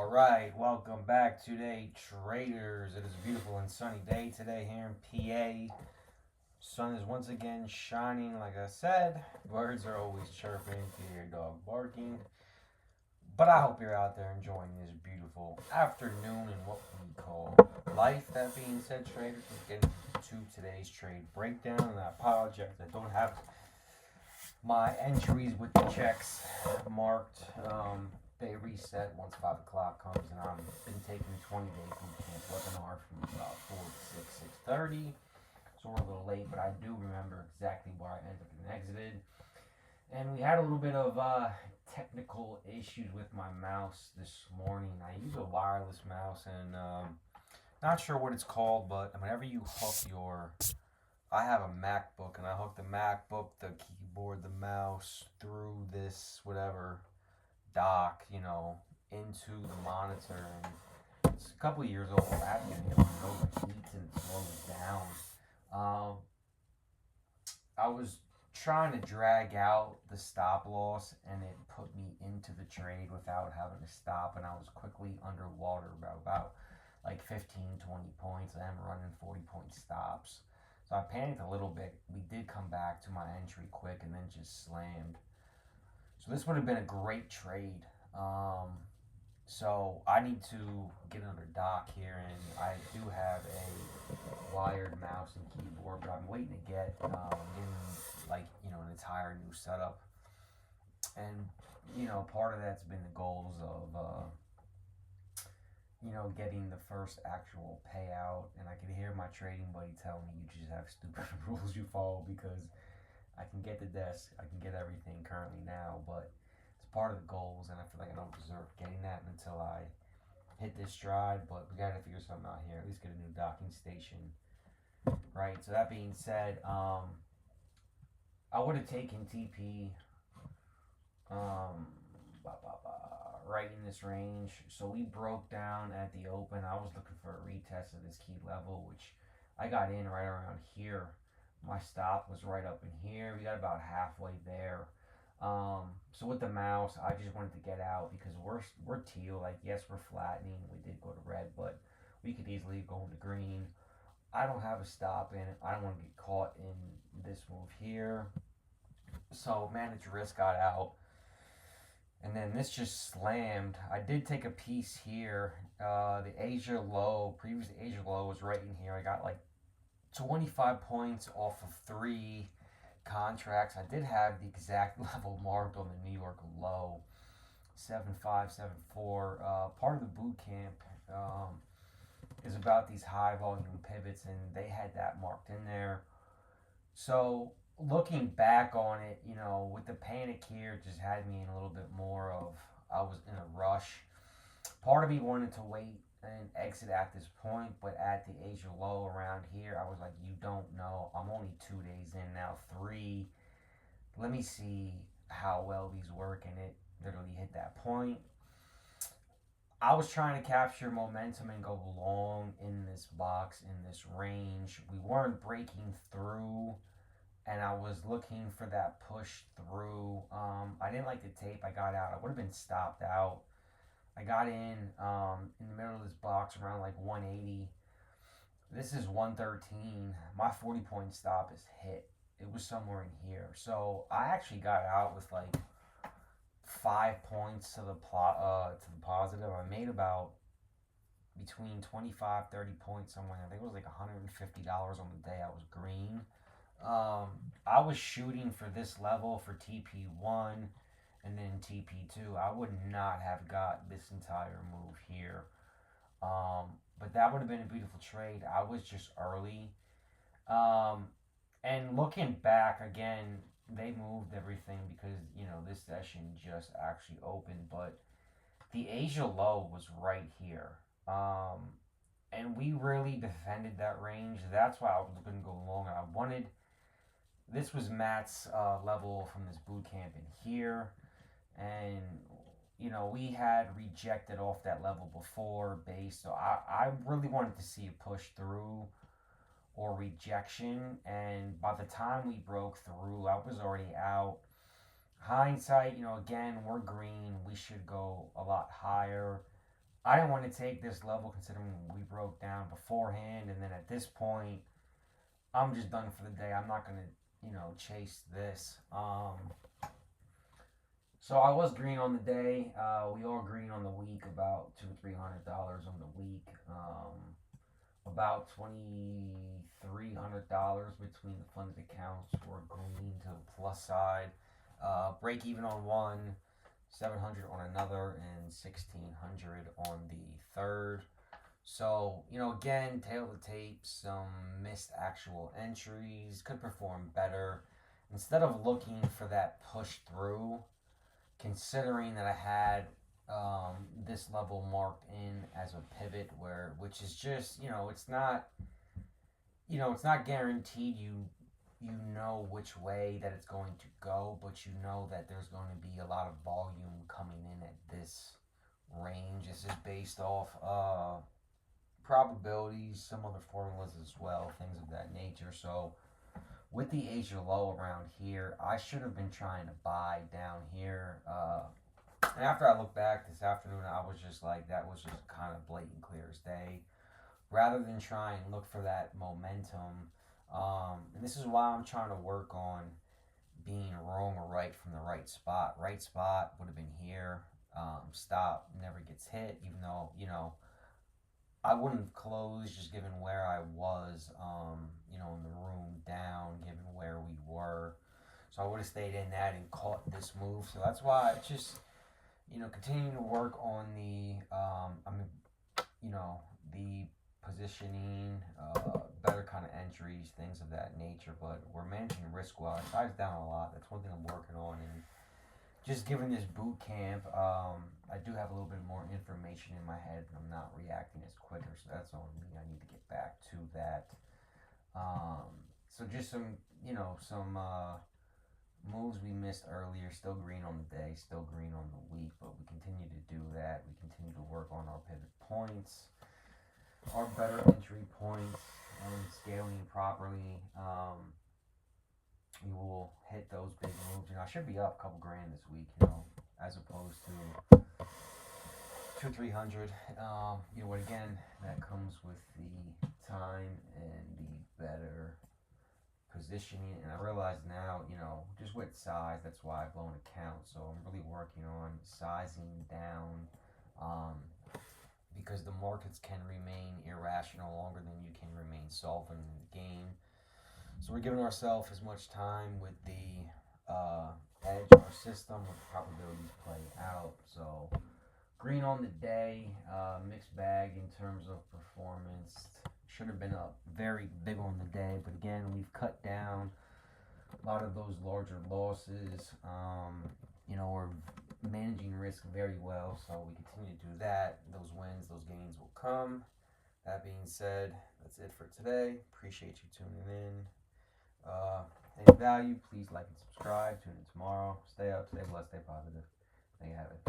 Alright, welcome back today, traders. It is a beautiful and sunny day today here in PA. Sun is once again shining, like I said. Birds are always chirping, you hear dog barking. But I hope you're out there enjoying this beautiful afternoon in what we call life. That being said, traders, let's get into today's trade breakdown. And I apologize, I don't have my entries with the checks marked. They reset once 5 o'clock comes, and I've been taking 20-day boot camp webinar from about 4 to 6:30. So we're a little late, but I do remember exactly where I ended up and exited. And we had a little bit of technical issues with my mouse this morning. I use a wireless mouse, and not sure what it's called, but whenever you hook your I have a MacBook, and I hook the MacBook, the keyboard, the mouse through this whatever dock, into the monitor. And it's a couple of years old. I haven't been able to overheat and it slows down. Um, I was trying to drag out the stop loss, and it put me into the trade without having to stop, and I was quickly underwater about like 15, 20 points. I am running 40-point stops. So I panicked a little bit. We did come back to my entry quick and then just slammed. So this would have been a great trade. So I need to get another dock here, and I do have a wired mouse and keyboard, but I'm waiting to get an entire new setup. And part of that's been the goals of getting the first actual payout. And I can hear my trading buddy tell me, you just have stupid rules you follow, because I can get the desk, I can get everything currently now, but it's part of the goals, and I feel like I don't deserve getting that until I hit this stride. But we gotta figure something out here. At least get a new docking station, right? So that being said, I would have taken TP, um, right in this range. So we broke down at the open. I was looking for a retest of this key level, which I got in right around here. My stop was right up in here. We got about halfway there. So with the mouse, I just wanted to get out because we're teal. Like, yes, we're flattening. We did go to red, but we could easily go into green. I don't have a stop in it. I don't want to get caught in this move here. So managed risk, got out. And then this just slammed. I did take a piece here. The Asia low, previous Asia low was right in here. I got like 25 points off of 3 contracts. I did have the exact level marked on the New York low, 7.5, 7.4. Part of the boot camp is about these high volume pivots, and they had that marked in there. So looking back on it, with the panic here, it just had me in a little bit more of, I was in a rush. Part of me wanted to wait and exit at this point, but at the Asia low around here, I was like, you don't know. I'm only 2 days in now, 3. Let me see how well these work, and it literally hit that point. I was trying to capture momentum and go long in this box, in this range. We weren't breaking through, and I was looking for that push through. I didn't like the tape. I got out. I would have been stopped out. I got in the middle of this box around like 180. This is 113. My 40-point stop is hit. It was somewhere in here. So I actually got out with like 5 points to the positive. I made about between 25, 30 points somewhere. I think it was like $150 on the day I was green. I was shooting for this level for TP1 and then TP2. I would not have got this entire move here. But that would have been a beautiful trade. I was just early. Um, and looking back again, they moved everything because this session just actually opened, but the Asia low was right here. Um, and we really defended that range. That's why I was going to go long. I wanted this was Matt's level from this boot camp in here, and we had rejected off that level before base, so I really wanted to see a push through or rejection, and by the time we broke through, I was already out. Hindsight, again, we're green. We should go a lot higher. I didn't want to take this level considering we broke down beforehand, and then at this point, I'm just done for the day. I'm not gonna, chase this. So I was green on the day. We all green on the week, about $200-300 on the week. About $2,300 between the funded accounts were green to the plus side. Break even on one, 700 on another, and 1,600 on the third. So, again, tail to tape, some missed actual entries, could perform better. Instead of looking for that push through, considering that I had this level marked in as a pivot, which is just, it's not guaranteed you know which way that it's going to go, but you know that there's going to be a lot of volume coming in at this range. This is based off probabilities, some other formulas as well, things of that nature. So with the Asia low around here, I should have been trying to buy down here. And after I look back this afternoon, I was just like, that was just kind of blatant clear as day. Rather than try and look for that momentum, and this is why I'm trying to work on being wrong or right from the right spot. Right spot would have been here. Stop never gets hit, even though, I wouldn't have closed just given where I was, in the room down, given where we were. So I would have stayed in that and caught this move. So that's why I just, continuing to work on the positioning, better kind of entries, things of that nature. But we're managing risk well. Our side's down a lot. That's one thing I'm working on. And just given this boot camp, I do have a little bit more information in my head, and I'm not reacting as quicker. So that's on me. I need to get back to that. So just some moves we missed earlier. Still green on the day, still green on the week, but we continue to do that. We continue to work on our pivot points, our better entry points, and scaling properly. We will hit those big moves. I should be up a couple grand this week, as opposed to 200-300. What again? That comes with the time and the better positioning. And I realize now, just with size, that's why I've blown account. So I'm really working on sizing down, because the markets can remain irrational longer than you can remain solvent in the game. So we're giving ourselves as much time with the edge, our system, with the probabilities play out. So green on the day, mixed bag in terms of performance. Should have been up very big on the day, but again, we've cut down a lot of those larger losses. We're managing risk very well, so we continue to do that. Those wins, those gains will come. That being said, that's it for today. Appreciate you tuning in. Any value, please like and subscribe. Tune in tomorrow. Stay up, stay blessed, stay positive. There you have it.